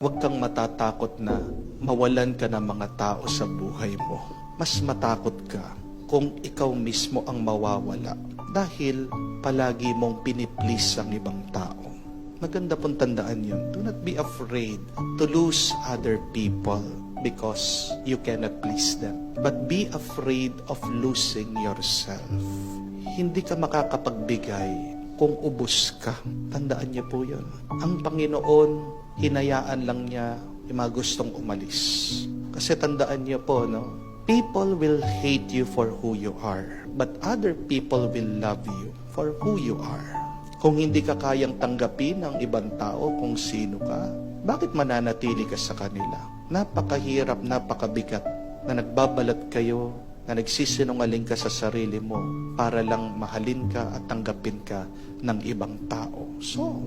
Huwag kang matatakot na mawalan ka ng mga tao sa buhay mo. Mas matakot ka kung ikaw mismo ang mawawala dahil palagi mong piniplease ang ibang tao. Maganda pong tandaan yun. Do not be afraid to lose other people because you cannot please them. But be afraid of losing yourself. Hindi ka makakapagbigay kung ubos ka. Tandaan niyo po yun. Ang Panginoon, hinayaan lang niya yung mga gustong umalis. Kasi tandaan niyo po, no? People will hate you for who you are, but other people will love you for who you are. Kung hindi ka kayang tanggapin ng ibang tao kung sino ka, bakit mananatili ka sa kanila? Napakahirap, napakabigat na nagbabalat kayo, na nagsisinungaling ka sa sarili mo para lang mahalin ka at tanggapin ka ng ibang tao. So,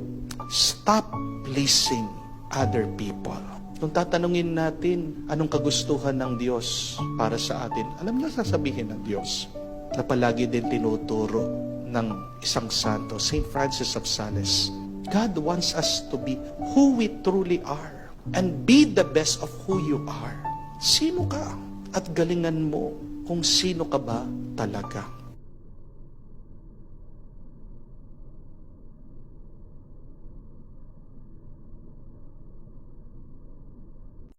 stop pleasing other people. Kung tatanungin natin, anong kagustuhan ng Diyos para sa atin, alam na sasabihin ng Diyos na palagi din tinuturo ng isang santo, St. Francis of Sales. God wants us to be who we truly are and be the best of who you are. Sino ka? At galingan mo kung sino ka ba talaga.